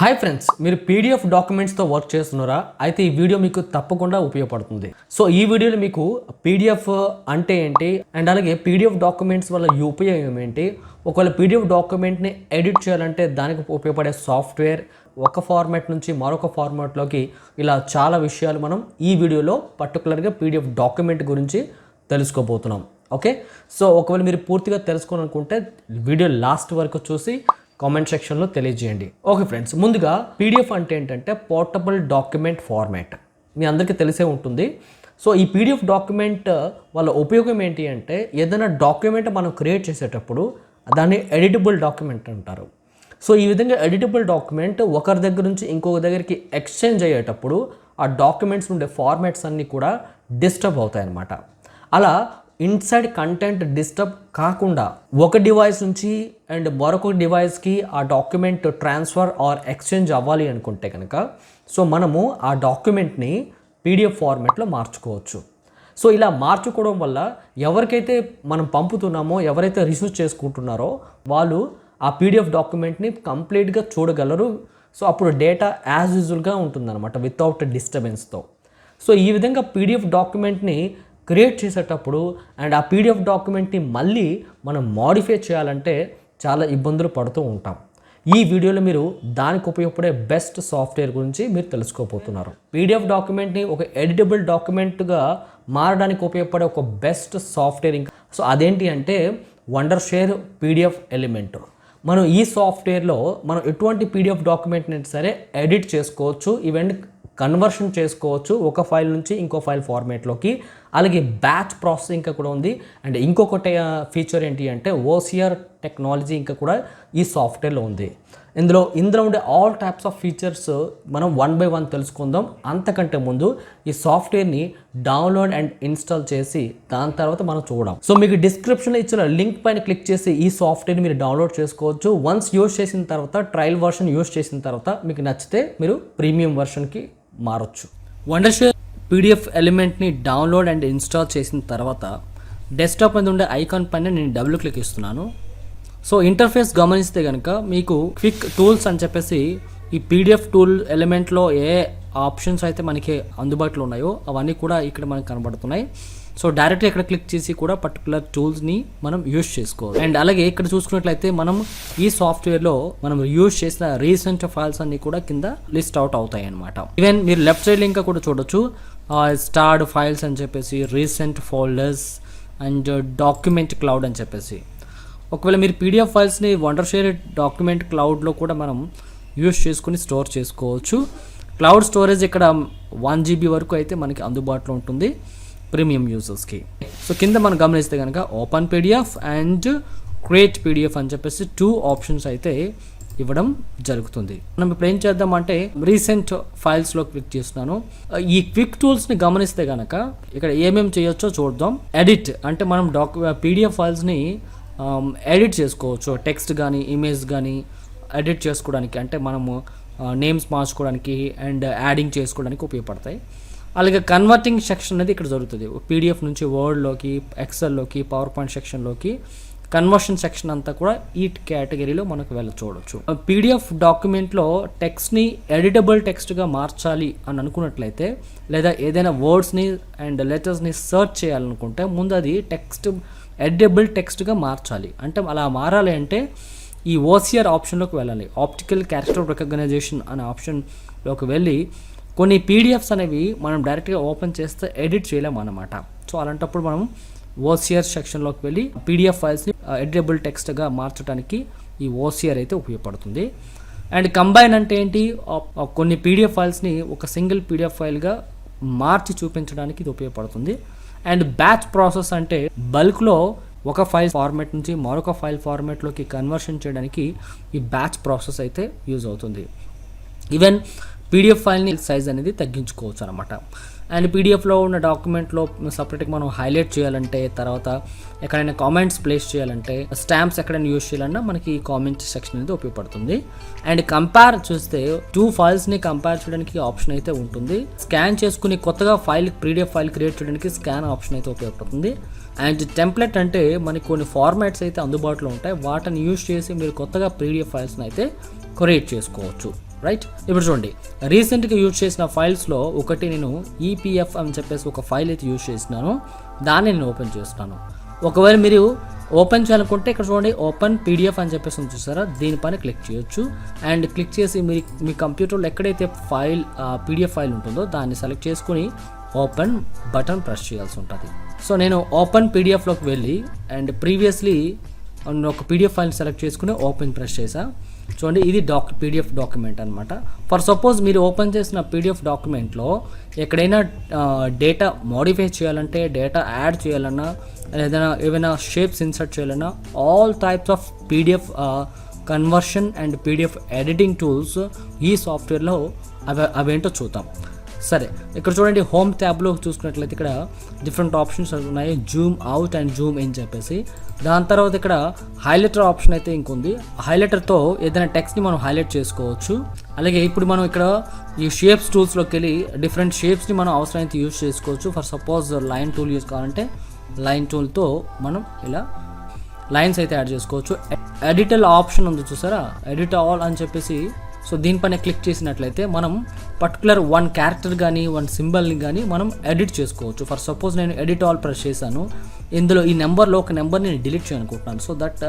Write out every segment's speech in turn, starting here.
Hi friends, మీరు PDF డాక్యుమెంట్స్తో work చేస్తున్నారా? అయితే ఈ వీడియో మీకు తప్పకుండా ఉపయోగపడుతుంది. సో ఈ వీడియోలో మీకు పీడిఎఫ్ అంటే ఏంటి అండ్ అలాగే పీడిఎఫ్ డాక్యుమెంట్స్ వల్ల ఉపయోగం ఏంటి, ఒకవేళ పీడిఎఫ్ డాక్యుమెంట్ని ఎడిట్ చేయాలంటే దానికి ఉపయోగపడే సాఫ్ట్వేర్, ఒక ఫార్మాట్ నుంచి మరొక ఫార్మాట్లోకి, ఇలా చాలా విషయాలు మనం ఈ వీడియోలో పర్టికులర్గా పీడిఎఫ్ డాక్యుమెంట్ గురించి తెలుసుకోబోతున్నాం. ఓకే, సో ఒకవేళ మీరు పూర్తిగా తెలుసుకోవాలనుకుంటే వీడియో లాస్ట్ వరకు చూసి కామెంట్ సెక్షన్లో తెలియజేయండి. ఓకే ఫ్రెండ్స్, ముందుగా పీడిఎఫ్ అంటే ఏంటంటే పోర్టబుల్ డాక్యుమెంట్ ఫార్మాట్. మీ అందరికీ తెలిసే ఉంటుంది. సో ఈ పీడిఎఫ్ డాక్యుమెంట్ వాళ్ళ ఉపయోగం ఏంటి అంటే, ఏదైనా డాక్యుమెంట్ మనం క్రియేట్ చేసేటప్పుడు దాన్ని ఎడిటబుల్ డాక్యుమెంట్ అంటారు. సో ఈ విధంగా ఎడిటబుల్ డాక్యుమెంట్ ఒకరి దగ్గర నుంచి ఇంకొక దగ్గరికి ఎక్స్చేంజ్ అయ్యేటప్పుడు ఆ డాక్యుమెంట్స్ ఉండే ఫార్మాట్స్ అన్నీ కూడా డిస్టర్బ్ అవుతాయి అన్నమాట. అలా ఇన్సైడ్ కంటెంట్ డిస్టర్బ్ కాకుండా ఒక డివైస్ నుంచి అండ్ మరొక డివైస్కి ఆ డాక్యుమెంట్ ట్రాన్స్ఫర్ ఆర్ ఎక్స్చేంజ్ అవ్వాలి అనుకుంటే కనుక, సో మనము ఆ డాక్యుమెంట్ని పీడిఎఫ్ ఫార్మాట్లో మార్చుకోవచ్చు. సో ఇలా మార్చుకోవడం వల్ల ఎవరికైతే మనం పంపుతున్నామో, ఎవరైతే రిసీవ్ చేసుకుంటున్నారో వాళ్ళు ఆ పీడిఎఫ్ డాక్యుమెంట్ని కంప్లీట్గా చూడగలరు. సో అప్పుడు డేటా యాజ్ యూజువల్గా ఉంటుందన్నమాట, వితౌట్ డిస్టర్బెన్స్తో. సో ఈ విధంగా పీడిఎఫ్ డాక్యుమెంట్ని క్రియేట్ చేసేటప్పుడు అండ్ ఆ పీడిఎఫ్ డాక్యుమెంట్ని మళ్ళీ మనం మాడిఫై చేయాలంటే చాలా ఇబ్బందులు పడుతూ ఉంటాం. ఈ వీడియోలో మీరు దానికి ఉపయోగపడే బెస్ట్ సాఫ్ట్వేర్ గురించి మీరు తెలుసుకోబోతున్నారు. పీడిఎఫ్ డాక్యుమెంట్ని ఒక ఎడిటబుల్ డాక్యుమెంట్గా మారడానికి ఉపయోగపడే ఒక బెస్ట్ సాఫ్ట్వేర్ ఇంకా, సో అదేంటి అంటే వండర్షేర్ పీడిఎఫ్ ఎలిమెంట్. మనం ఈ సాఫ్ట్వేర్లో మనం ఎటువంటి పీడిఎఫ్ డాక్యుమెంట్ని సరే ఎడిట్ చేసుకోవచ్చు, ఈవెన్ కన్వర్షన్ చేసుకోవచ్చు ఒక ఫైల్ నుంచి ఇంకో ఫైల్ ఫార్మేట్లోకి. అలాగే బ్యాచ్ ప్రాసెసింగ్ ఇంకా కూడా ఉంది. అండ్ ఇంకొకటి ఫీచర్ ఏంటి అంటే ఓసిఆర్ టెక్నాలజీ ఇంకా కూడా ఈ సాఫ్ట్వేర్లో ఉంది. ఇందులో ఉండే ఆల్ టైప్స్ ఆఫ్ ఫీచర్స్ మనం వన్ బై వన్ తెలుసుకుందాం. అంతకంటే ముందు ఈ సాఫ్ట్వేర్ని డౌన్లోడ్ అండ్ ఇన్స్టాల్ చేసి దాని తర్వాత మనం చూడడం. సో మీకు డిస్క్రిప్షన్లో ఇచ్చిన లింక్ పైన క్లిక్ చేసి ఈ సాఫ్ట్వేర్ని మీరు డౌన్లోడ్ చేసుకోవచ్చు. వన్స్ యూజ్ చేసిన తర్వాత, ట్రయల్ వర్షన్ యూజ్ చేసిన తర్వాత మీకు నచ్చితే మీరు ప్రీమియం వర్షన్కి మారొచ్చు. వండర్షేర్ పీడిఎఫ్ ఎలిమెంట్ని డౌన్లోడ్ అండ్ ఇన్స్టాల్ చేసిన తర్వాత డెస్క్టాప్ మీద ఉండే ఐకాన్ పైన నేను డబుల్ క్లిక్ ఇస్తున్నాను. సో ఇంటర్ఫేస్ గమనిస్తే కనుక మీకు క్విక్ టూల్స్ అని చెప్పేసి ఈ పీడిఎఫ్ టూల్ ఎలిమెంట్లో ఏ ఆప్షన్స్ అయితే మనకి అందుబాటులో ఉన్నాయో అవన్నీ కూడా ఇక్కడ మనకు కనబడుతున్నాయి. సో డైరెక్ట్గా ఇక్కడ క్లిక్ చేసి కూడా పర్టికులర్ టూల్స్ని మనం యూజ్ చేసుకోవాలి. అండ్ అలాగే ఇక్కడ చూసుకున్నట్లయితే మనం ఈ సాఫ్ట్వేర్లో మనం యూజ్ చేసిన రీసెంట్ ఫైల్స్ అన్ని కూడా కింద లిస్ట్ అవుట్ అవుతాయి అనమాట. ఈవెన్ మీరు లెఫ్ట్ సైడ్ ఇంకా కూడా చూడొచ్చు, స్టార్డ్ ఫైల్స్ అని చెప్పేసి, recent folders and document cloud అని చెప్పేసి. ఒకవేళ మీరు పీడిఎఫ్ ఫైల్స్ని వండర్షేర్ డాక్యుమెంట్ క్లౌడ్లో కూడా మనం యూజ్ చేసుకుని స్టోర్ చేసుకోవచ్చు. క్లౌడ్ స్టోరేజ్ ఇక్కడ 1 GB వరకు అయితే మనకి అందుబాటులో ఉంటుంది ప్రీమియం యూజర్స్కి. సో కింద మనం గమనిస్తే కనుక open PDF and create PDF అని చెప్పేసి 2 ఆప్షన్స్ అయితే ఇవ్వడం జరుగుతుంది. మనం ఇప్పుడు ఏం చేద్దాం అంటే రీసెంట్ ఫైల్స్లో క్లిక్ చేస్తున్నాను. ఈ క్విక్ టూల్స్ని గమనిస్తే కనుక ఇక్కడ ఏమేమి చేయొచ్చో చూద్దాం. ఎడిట్ అంటే మనం పీడిఎఫ్ ఫైల్స్ని ఎడిట్ చేసుకోవచ్చు. టెక్స్ట్ కానీ ఇమేజ్ కానీ ఎడిట్ చేసుకోవడానికి, అంటే మనము నేమ్స్ మార్చుకోవడానికి అండ్ యాడింగ్ చేసుకోవడానికి ఉపయోగపడతాయి. అలాగే కన్వర్టింగ్ సెక్షన్ అనేది ఇక్కడ జరుగుతుంది. పీడిఎఫ్ నుంచి వర్డ్లోకి, ఎక్సెల్లోకి, పవర్ పాయింట్ సెక్షన్లోకి కన్వర్షన్ సెక్షన్ అంతా కూడా ఈ కేటగిరీలో మనకు చూడొచ్చు. పీడిఎఫ్ డాక్యుమెంట్లో టెక్స్ట్ని ఎడిటబుల్ టెక్స్ట్గా మార్చాలి అని అనుకున్నట్లయితే, లేదా ఏదైనా వర్డ్స్ని అండ్ లెటర్స్ని సెర్చ్ చేయాలనుకుంటే ముందు అది ఎడిటబుల్ టెక్స్ట్గా మార్చాలి. అంటే అలా మారాలి అంటే ఈ ఓసిఆర్ ఆప్షన్లోకి వెళ్ళాలి. ఆప్టికల్ క్యారెక్టర్ రికగ్నైజేషన్ అనే ఆప్షన్లోకి వెళ్ళి కొన్ని పీడిఎఫ్స్ అనేవి మనం డైరెక్ట్గా ఓపెన్ చేస్తే ఎడిట్ చేయలేము అన్నమాట. సో అలాంటప్పుడు మనం ఓసిఆర్ సెక్షన్లోకి వెళ్ళి పీడిఎఫ్ ఫైల్స్ని ఎడిటబుల్ టెక్స్ట్గా మార్చడానికి ఈ ఓసిఆర్ అయితే ఉపయోగపడుతుంది. అండ్ కంబైన్ అంటే ఏంటి, కొన్ని పీడిఎఫ్ ఫైల్స్ని ఒక సింగిల్ పీడిఎఫ్ ఫైల్గా మార్చి చూపించడానికి ఇది ఉపయోగపడుతుంది. అండ్ బ్యాచ్ ప్రాసెస్ అంటే బల్క్లో ఒక ఫైల్ ఫార్మాట్ నుంచి మరొక ఫైల్ ఫార్మాట్లోకి కన్వర్షన్ చేయడానికి ఈ బ్యాచ్ ప్రాసెస్ అయితే యూజ్ అవుతుంది. ఈవెన్ పీడిఎఫ్ ఫైల్ని సైజ్ అనేది తగ్గించుకోవచ్చు అనమాట. అండ్ పీడిఎఫ్లో ఉన్న డాక్యుమెంట్లో సపరేట్గా మనం హైలైట్ చేయాలంటే, తర్వాత ఎక్కడైనా కామెంట్స్ ప్లేస్ చేయాలంటే, స్టాంప్స్ ఎక్కడైనా యూజ్ చేయాలన్నా మనకి ఈ కామెంట్ సెక్షన్ అనేది ఉపయోగపడుతుంది. అండ్ కంపేర్ చూస్తే 2 ఫైల్స్ని కంపేర్ చేయడానికి ఆప్షన్ అయితే ఉంటుంది. స్కాన్ చేసుకుని కొత్తగా పీడిఎఫ్ ఫైల్ క్రియేట్ చేయడానికి స్కాన్ ఆప్షన్ అయితే ఉపయోగపడుతుంది. అండ్ టెంప్లెట్ అంటే మనకి కొన్ని ఫార్మాట్స్ అయితే అందుబాటులో ఉంటాయి, వాటిని యూజ్ చేసి మీరు కొత్తగా పీడిఎఫ్ ఫైల్స్ని అయితే క్రియేట్ చేసుకోవచ్చు. రైట్. ఇప్పుడు చూడండి, రీసెంట్గా యూజ్ చేసిన ఫైల్స్లో ఒకటి నేను ఈపీఎఫ్ అని చెప్పేసి ఒక ఫైల్ అయితే యూజ్ చేసినాను, దాన్ని నేను ఓపెన్ చేస్తున్నాను. ఒకవేళ మీరు ఓపెన్ చేయాలనుకుంటే ఇక్కడ చూడండి ఓపెన్ పీడిఎఫ్ అని చెప్పేసి ఉంది చూసారా, దీనిపైన క్లిక్ చేయొచ్చు. అండ్ క్లిక్ చేసి మీ కంప్యూటర్లో ఎక్కడైతే ఫైల్ పీడిఎఫ్ ఫైల్ ఉంటుందో దాన్ని సెలెక్ట్ చేసుకుని ఓపెన్ బటన్ ప్రెస్ చేయాల్సి ఉంటుంది. సో నేను ఓపెన్ పీడిఎఫ్లోకి వెళ్ళి అండ్ ప్రీవియస్లీ ఒక పీడిఎఫ్ ఫైల్ సెలెక్ట్ చేసుకుని ఓపెన్ ప్రెస్ చేసా. చూడండి, ఇది పీడిఎఫ్ డాక్యుమెంట్ అనమాట. ఫర్ సపోజ్ మీరు ఓపెన్ చేసిన పీడిఎఫ్ డాక్యుమెంట్లో ఎక్కడైనా డేటా మోడిఫై చేయాలంటే, డేటా యాడ్ చేయాలన్నా, ఏదైనా షేప్స్ ఇన్సర్ట్ చేయాలన్నా, all types of PDF conversion and PDF editing tools ఈ సాఫ్ట్వేర్లో అవేంటో చూద్దాం. సరే, ఇక్కడ చూడండి హోమ్ ట్యాబ్లో చూసుకున్నట్లయితే ఇక్కడ డిఫరెంట్ ఆప్షన్స్ ఉన్నాయి, Zoom out and Zoom in చెప్పేసి. దాని తర్వాత ఇక్కడ హైలైటర్ ఆప్షన్ అయితే ఇంకొంది. హైలైటర్తో ఏదైనా టెక్స్ట్ని మనం హైలైట్ చేసుకోవచ్చు. అలాగే ఇప్పుడు మనం ఇక్కడ ఈ షేప్స్ టూల్స్లోకి వెళ్ళి డిఫరెంట్ షేప్స్ని మనం అవసరమైతే యూజ్ చేసుకోవచ్చు. For suppose line tool use కావాలంటే లైన్ టూల్తో మనం ఇలా లైన్స్ అయితే యాడ్ చేసుకోవచ్చు. ఎడిటల్ ఆప్షన్ ఉంది చూసారా, ఎడిట్ ఆల్ అని చెప్పేసి. సో దీనిపైన క్లిక్ చేసినట్లయితే మనం పర్టికులర్ వన్ క్యారెక్టర్ కానీ వన్ సింబల్ని కానీ మనం ఎడిట్ చేసుకోవచ్చు. ఫర్ సపోజ్ నేను ఎడిట్ ఆల్ ప్రెస్ చేశాను, ఇందులో ఈ నెంబర్లో ఒక నెంబర్ని నేను డిలీట్ చేయాలనుకుంటున్నాను. సో దట్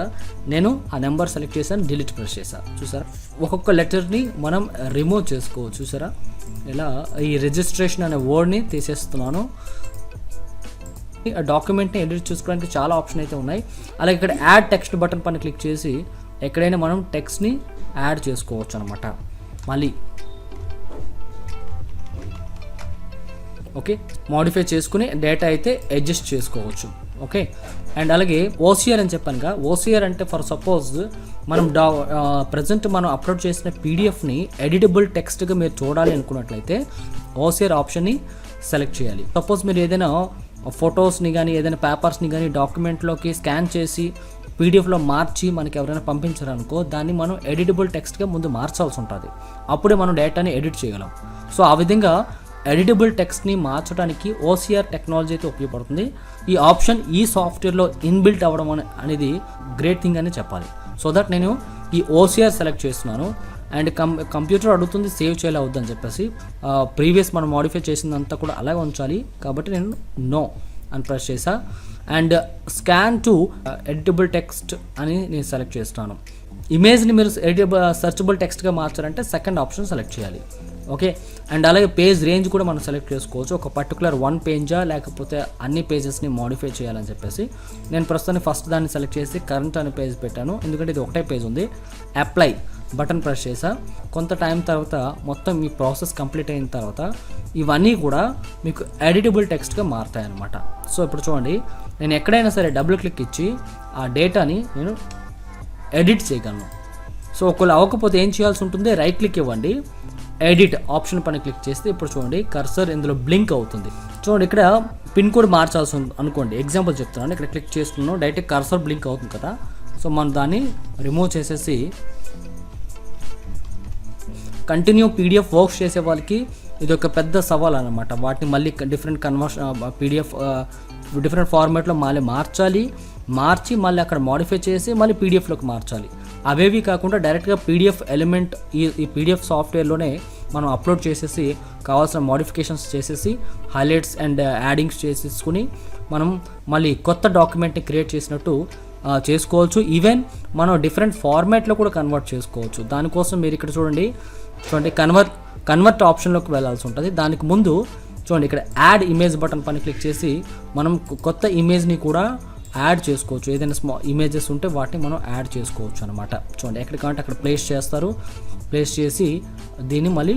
నేను ఆ నెంబర్ సెలెక్ట్ చేశాను, డిలీట్ ప్రెస్ చేశాను. చూసారా, ఒక్కొక్క లెటర్ని మనం రిమూవ్ చేసుకోవచ్చు. చూసారా, ఇలా ఈ రిజిస్ట్రేషన్ అనే వర్డ్ని తీసేస్తున్నాను. డాక్యుమెంట్ని ఎడిట్ చేసుకోవడానికి చాలా ఆప్షన్ అయితే ఉన్నాయి. అలాగే ఇక్కడ యాడ్ టెక్స్ట్ బటన్ పైన క్లిక్ చేసి ఎక్కడైనా మనం టెక్స్ట్ని యాడ్ చేసుకోవచ్చు అనమాట. మళ్ళీ ఓకే, మోడిఫై చేసుకుని డేటా అయితే అడ్జస్ట్ చేసుకోవచ్చు. ఓకే, అండ్ అలాగే ఓసిఆర్ అని చెప్పానుగా, ఓసిఆర్ అంటే ఫర్ సపోజ్ మనం ప్రజెంట్ మనం అప్లోడ్ చేసిన పీడిఎఫ్ని ఎడిటబుల్ టెక్స్ట్గా మీరు చూడాలి అనుకున్నట్లయితే ఓసిఆర్ ఆప్షన్ని సెలెక్ట్ చేయాలి. సపోజ్ మీరు ఏదైనా ఫొటోస్ని కానీ ఏదైనా పేపర్స్ని కానీ డాక్యుమెంట్లోకి స్కాన్ చేసి పీడిఎఫ్లో మార్చి మనకి ఎవరైనా పంపించారనుకో, దాన్ని మనం ఎడిటబుల్ టెక్స్ట్గా ముందు మార్చాల్సి ఉంటుంది, అప్పుడే మనం డేటాని ఎడిట్ చేయగలం. సో ఆ విధంగా ఎడిటబుల్ టెక్స్ట్ని మార్చడానికి ఓసిఆర్ టెక్నాలజీ అయితే ఉపయోగపడుతుంది. ఈ ఆప్షన్ ఈ సాఫ్ట్వేర్లో ఇన్బిల్ట్ అవ్వడం అనేది గ్రేట్ థింగ్ అని చెప్పాలి. సో దట్ నేను ఈ ఓసిఆర్ సెలెక్ట్ చేస్తున్నాను. అండ్ కంప్యూటర్ అడుగుతుంది సేవ్ చేయాలి అవుద్దని చెప్పేసి, ప్రీవియస్ మనం మోడిఫై చేసిందంతా కూడా అలాగే ఉంచాలి కాబట్టి నేను నో అని ప్రెస్ చేసా. And scan to editable text అని నేను సెలెక్ట్ చేస్తాను. ఇమేజ్ని మీరు సర్చబుల్ టెక్స్ట్గా మార్చాలంటే సెకండ్ ఆప్షన్ సెలెక్ట్ చేయాలి. ఓకే, అండ్ అలాగే పేజ్ రేంజ్ కూడా మనం సెలెక్ట్ చేసుకోవచ్చు, ఒక పర్టికులర్ వన్ పేజా లేకపోతే అన్ని పేజెస్ని మోడిఫై చేయాలని చెప్పేసి. నేను ప్రస్తుతానికి ఫస్ట్ దాన్ని సెలెక్ట్ చేసి కరెంట్ అనే పేజ్ పెట్టాను, ఎందుకంటే ఇది ఒకటే పేజ్ ఉంది. అప్లై బటన్ ప్రెస్ చేసా. కొంత టైం తర్వాత మొత్తం ఈ ప్రాసెస్ కంప్లీట్ అయిన తర్వాత ఇవన్నీ కూడా మీకు ఎడిటబుల్ టెక్స్ట్గా మారుతాయి అన్నమాట. సో ఇప్పుడు చూడండి, నేను ఎక్కడైనా సరే డబుల్ క్లిక్ ఇచ్చి ఆ డేటాని నేను ఎడిట్ చేయగలను. సో ఒకవేళ అవ్వకపోతే ఏం చేయాల్సి ఉంటుంది, రైట్ క్లిక్ ఇవ్వండి, ఎడిట్ ఆప్షన్ పైన క్లిక్ చేస్తే ఇప్పుడు చూడండి కర్సర్ ఇందులో బ్లింక్ అవుతుంది. చూడండి, ఇక్కడ పిన్ కోడ్ మార్చాల్సి అనుకోండి, ఎగ్జాంపుల్ చెప్తున్నాను. ఇక్కడ క్లిక్ చేస్తున్నాను, డైరెక్ట్ కర్సర్ బ్లింక్ అవుతుంది కదా. సో మనం దాన్ని రిమూవ్ చేసేసి కంటిన్యూ పీడిఎఫ్ వర్క్స్ చేసే వాళ్ళకి ఇది ఒక పెద్ద సవాల్ అనమాట. వాటిని మళ్ళీ డిఫరెంట్ పీడిఎఫ్ డిఫరెంట్ ఫార్మాట్లో మళ్ళీ మార్చి మళ్ళీ అక్కడ మోడిఫై చేసి మళ్ళీ పీడిఎఫ్లోకి మార్చాలి. అవేవి కాకుండా డైరెక్ట్గా పీడిఎఫ్ ఎలిమెంట్ ఈ పీడిఎఫ్ సాఫ్ట్వేర్లోనే మనం అప్లోడ్ చేసేసి కావాల్సిన మోడిఫికేషన్స్ చేసేసి హైలైట్స్ అండ్ యాడింగ్స్ చేసేసుకుని మనం మళ్ళీ కొత్త డాక్యుమెంట్ని క్రియేట్ చేసినట్టు చేసుకోవచ్చు. ఈవెన్ మనం డిఫరెంట్ ఫార్మాట్లో కూడా కన్వర్ట్ చేసుకోవచ్చు. దానికోసం మీరు ఇక్కడ చూడండి కన్వర్ట్ ఆప్షన్లోకి వెళ్ళాల్సి ఉంటుంది. దానికి ముందు చూడండి ఇక్కడ యాడ్ ఇమేజ్ బటన్ పైన క్లిక్ చేసి మనం కొత్త ఇమేజ్ని కూడా యాడ్ చేసుకోవచ్చు. ఏదైనా ఇమేజెస్ ఉంటే వాటిని మనం యాడ్ చేసుకోవచ్చు అనమాట. చూడండి, ఎక్కడ కావాలంటే అక్కడ ప్లేస్ చేసి దీన్ని మళ్ళీ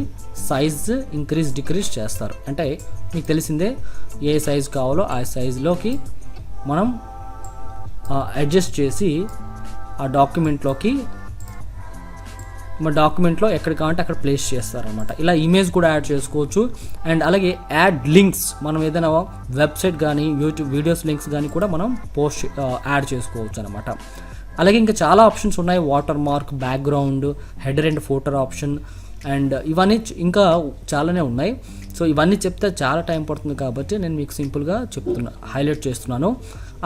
సైజ్ ఇంక్రీజ్ డిక్రీజ్ చేస్తారు. అంటే మీకు తెలిసిందే, ఏ సైజు కావాలో ఆ సైజులోకి మనం అడ్జస్ట్ చేసి ఆ డాక్యుమెంట్లో ఎక్కడ కావాలంటే అక్కడ ప్లేస్ చేస్తారనమాట. ఇలా ఇమేజ్ కూడా యాడ్ చేసుకోవచ్చు. అండ్ అలాగే యాడ్ లింక్స్, మనం ఏదైనా వెబ్సైట్ కానీ యూట్యూబ్ వీడియోస్ లింక్స్ కానీ కూడా మనం యాడ్ చేసుకోవచ్చు అనమాట. అలాగే ఇంకా చాలా ఆప్షన్స్ ఉన్నాయి, water mark, background, header and photo option, and ఇవన్నీ ఇంకా చాలానే ఉన్నాయి. సో ఇవన్నీ చెప్తే చాలా టైం పడుతుంది కాబట్టి నేను మీకు సింపుల్గా హైలైట్ చేస్తున్నాను.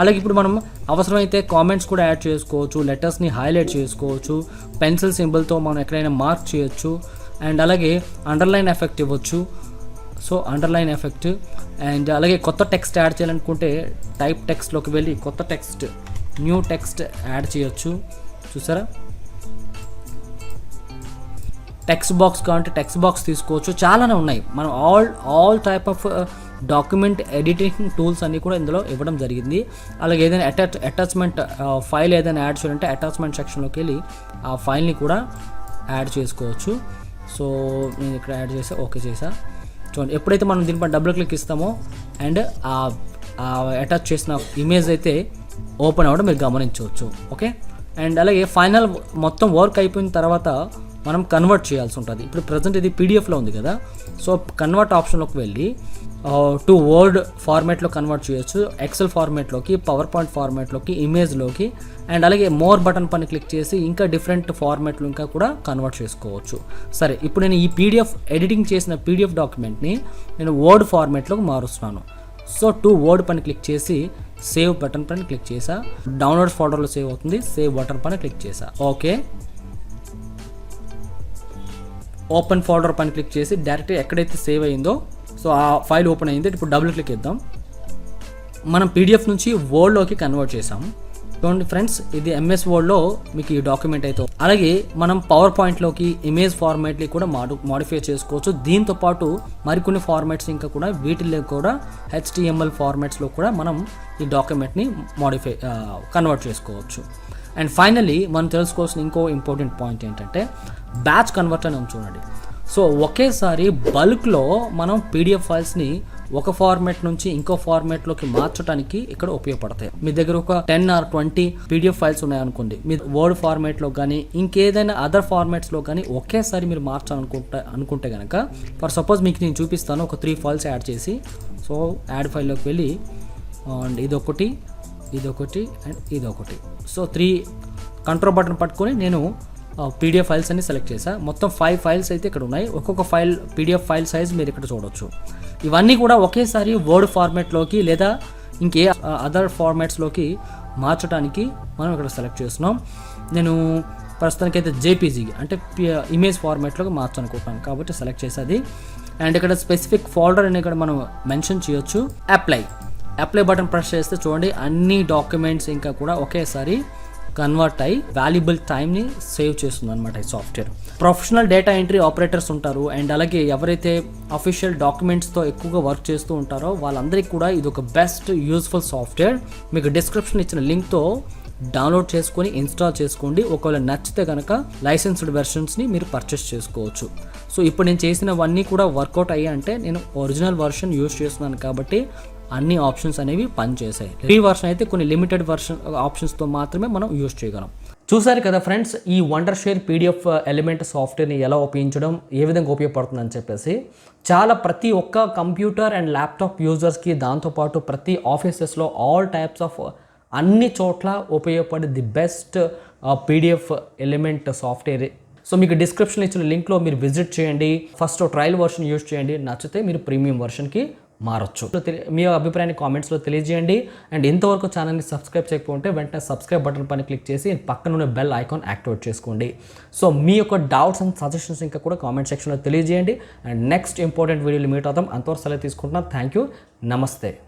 అలాగే ఇప్పుడు మనం అవసరమైతే కామెంట్స్ కూడా యాడ్ చేసుకోవచ్చు, లెటర్స్ని హైలైట్ చేసుకోవచ్చు, పెన్సిల్ సింబల్తో మనం ఎక్కడైనా మార్క్ చేయొచ్చు. అండ్ అలాగే అండర్లైన్ ఎఫెక్ట్ ఇవ్వచ్చు. సో అండర్లైన్ ఎఫెక్ట్ అండ్ అలాగే కొత్త టెక్స్ట్ యాడ్ చేయాలనుకుంటే టైప్ టెక్స్ట్లోకి వెళ్ళి కొత్త టెక్స్ట్ న్యూ టెక్స్ట్ యాడ్ చేయొచ్చు. చూసారా, టెక్స్ట్ బాక్స్ కావాలంటే టెక్స్ట్ బాక్స్ తీసుకోవచ్చు. చాలానే ఉన్నాయి. మనం all type of document editing tools అన్నీ కూడా ఇందులో ఇవ్వడం జరిగింది. అలాగే ఏదైనా అటాచ్మెంట్ ఫైల్ ఏదైనా యాడ్ చేయాలంటే అటాచ్మెంట్ సెక్షన్లోకి వెళ్ళి ఆ ఫైల్ని కూడా యాడ్ చేసుకోవచ్చు. సో నేను ఇక్కడ యాడ్ చేసా, ఓకే చేసా. చూడండి, ఎప్పుడైతే మనం దీనిపై డబుల్ క్లిక్ ఇస్తామో అండ్ అటాచ్ చేసిన ఇమేజ్ అయితే ఓపెన్ అవ్వడం మీరు గమనించవచ్చు. ఓకే, అండ్ అలాగే ఫైనల్ మొత్తం వర్క్ అయిపోయిన తర్వాత మనం కన్వర్ట్ చేయాల్సి ఉంటుంది. ఇప్పుడు ప్రజెంట్ ఇది పీడిఎఫ్లో ఉంది కదా, సో కన్వర్ట్ ఆప్షన్లోకి వెళ్ళి టు వర్డ్ ఫార్మాట్లో కన్వర్ట్ చేయొచ్చు, ఎక్సెల్ ఫార్మాట్లోకి, పవర్ పాయింట్ ఫార్మాట్లోకి, ఇమేజ్లోకి, అండ్ అలాగే మోర్ బటన్ పైన క్లిక్ చేసి ఇంకా డిఫరెంట్ ఫార్మాట్లు ఇంకా కూడా కన్వర్ట్ చేసుకోవచ్చు. సరే, ఇప్పుడు నేను ఈ పీడిఎఫ్ ఎడిటింగ్ చేసిన పీడిఎఫ్ డాక్యుమెంట్ని నేను వర్డ్ ఫార్మాట్లోకి మారుస్తున్నాను. సో టు వర్డ్ పైన క్లిక్ చేసి సేవ్ బటన్ పైన క్లిక్ చేసా, డౌన్లోడ్స్ ఫోల్డర్లో సేవ్ అవుతుంది. సేవ్ బటన్ పైన క్లిక్ చేసా, ఓకే. ఓపెన్ ఫోల్డర్ పైన క్లిక్ చేసి డైరెక్ట్గా ఎక్కడైతే సేవ్ అయిందో సో ఆ ఫైల్ ఓపెన్ అయింది. ఇప్పుడు డబుల్ క్లిక్ ఇద్దాం. మనం పీడిఎఫ్ నుంచి వర్డ్లోకి కన్వర్ట్ చేసాము. చూడండి ఫ్రెండ్స్, ఇది ఎంఎస్ వర్డ్లో మీకు ఈ డాక్యుమెంట్ అయితే. అలాగే మనం పవర్ పాయింట్లోకి ఇమేజ్ ఫార్మాట్ని కూడా మాడిఫై చేసుకోవచ్చు. దీంతో పాటు మరికొన్ని ఫార్మాట్స్ ఇంకా కూడా వీటిల్లో కూడా HTML ఫార్మాట్స్లో కూడా మనం ఈ డాక్యుమెంట్ని కన్వర్ట్ చేసుకోవచ్చు. అండ్ ఫైనల్లీ మనం తెలుసుకోవాల్సిన ఇంకో ఇంపార్టెంట్ పాయింట్ ఏంటంటే బ్యాచ్ కన్వర్ట్ అని చూడండి. సో ఒకేసారి బల్క్లో మనం పీడిఎఫ్ ఫైల్స్ని ఒక ఫార్మాట్ నుంచి ఇంకో ఫార్మాట్లోకి మార్చడానికి ఇక్కడ ఉపయోగపడతాయి. మీ దగ్గర ఒక 10 or 20 పీడిఎఫ్ ఫైల్స్ ఉన్నాయనుకోండి, మీ వర్డ్ ఫార్మాట్లో కానీ ఇంకేదైనా అదర్ ఫార్మాట్స్లో కానీ ఒకేసారి మీరు మార్చాలనుకుంటే కనుక, ఫర్ సపోజ్ మీకు నేను చూపిస్తాను ఒక 3 ఫైల్స్ యాడ్ చేసి. సో యాడ్ ఫైల్లోకి వెళ్ళి అండ్ ఇదొకటి అండ్ ఇదొకటి. సో 3 కంట్రోల్ బటన్ పట్టుకొని నేను పీడిఎఫ్ ఫైల్స్ అన్ని సెలెక్ట్ చేసా. మొత్తం 5 ఫైల్స్ అయితే ఇక్కడ ఉన్నాయి. ఒక్కొక్క ఫైల్ పీడిఎఫ్ ఫైల్ సైజ్ మీరు ఇక్కడ చూడవచ్చు. ఇవన్నీ కూడా ఒకేసారి వర్డ్ ఫార్మాట్లోకి లేదా ఇంకే అదర్ ఫార్మాట్స్లోకి మార్చడానికి మనం ఇక్కడ సెలెక్ట్ చేస్తున్నాం. నేను ప్రస్తుతానికైతే జేపీజీ అంటే ఇమేజ్ ఫార్మాట్లోకి మార్చాలనుకుంటున్నాను కాబట్టి సెలెక్ట్ చేసేది. అండ్ ఇక్కడ స్పెసిఫిక్ ఫోల్డర్ అని ఇక్కడ మనం మెన్షన్ చేయొచ్చు. అప్లై బటన్ ప్రెస్ చేస్తే చూడండి అన్ని డాక్యుమెంట్స్ ఇంకా కూడా ఒకేసారి కన్వర్ట్ అయ్యి వాల్యుబుల్ టైంని సేవ్ చేస్తుంది అనమాట ఈ software. Professional data entry operators ఉంటారు అండ్ అలాగే ఎవరైతే అఫీషియల్ డాక్యుమెంట్స్తో ఎక్కువగా వర్క్ చేస్తూ ఉంటారో వాళ్ళందరికీ కూడా ఇది ఒక బెస్ట్ యూజ్ఫుల్ సాఫ్ట్వేర్. మీకు డిస్క్రిప్షన్ ఇచ్చిన లింక్తో డౌన్లోడ్ చేసుకొని ఇన్స్టాల్ చేసుకోండి. ఒకవేళ నచ్చితే కనుక లైసెన్స్డ్ వెర్షన్స్ని మీరు పర్చేస్ చేసుకోవచ్చు. సో ఇప్పుడు నేను చేసినవన్నీ కూడా వర్కౌట్ అయ్యాయి అంటే నేను ఒరిజినల్ వెర్షన్ యూజ్ చేస్తున్నాను కాబట్టి అన్ని ఆప్షన్స్ అనేవి పనిచేసాయి. ఫ్రీ వర్షన్ అయితే కొన్ని లిమిటెడ్ వర్షన్ ఆప్షన్స్తో మాత్రమే మనం యూజ్ చేయగలం. చూసారు కదా ఫ్రెండ్స్, ఈ వండర్షేర్ పీడిఎఫ్ ఎలిమెంట్ సాఫ్ట్వేర్ని ఎలా ఉపయోగించడం, ఏ విధంగా ఉపయోగపడుతుందని చెప్పేసి ప్రతి ఒక్క కంప్యూటర్ అండ్ ల్యాప్టాప్ యూజర్స్కి, దాంతోపాటు ప్రతి ఆఫీసెస్లో ఆల్ టైప్స్ ఆఫ్ అన్ని చోట్ల ఉపయోగపడే the best PDF element software. So మీకు డిస్క్రిప్షన్ ఇచ్చిన లింక్లో మీరు విజిట్ చేయండి. ఫస్ట్ ట్రయల్ వర్షన్ యూజ్ చేయండి, నచ్చితే మీరు ప్రీమియం వర్షన్కి మారచ్చు. మీ అభిప్రాయాన్ని కామెంట్స్లో తెలియజేయండి. అండ్ ఇంతవరకు ఛానల్ని సబ్స్క్రైబ్ చేయకపోతే వెంటనే సబ్స్క్రైబ్ బటన్ పైన క్లిక్ చేసి పక్కన బెల్ ఐకాన్ యాక్టివేట్ చేసుకోండి. సో మీ యొక్క డౌట్స్ అండ్ సజెషన్స్ ఇంకా కూడా కామెంట్ సెక్షన్లో తెలియజేయండి. అండ్ నెక్స్ట్ ఇంపార్టెంట్ వీడియోలు మీట్ అవుతాం. అంతవరకు సెలవు తీసుకుంటున్నాం. థ్యాంక్ యూ, నమస్తే.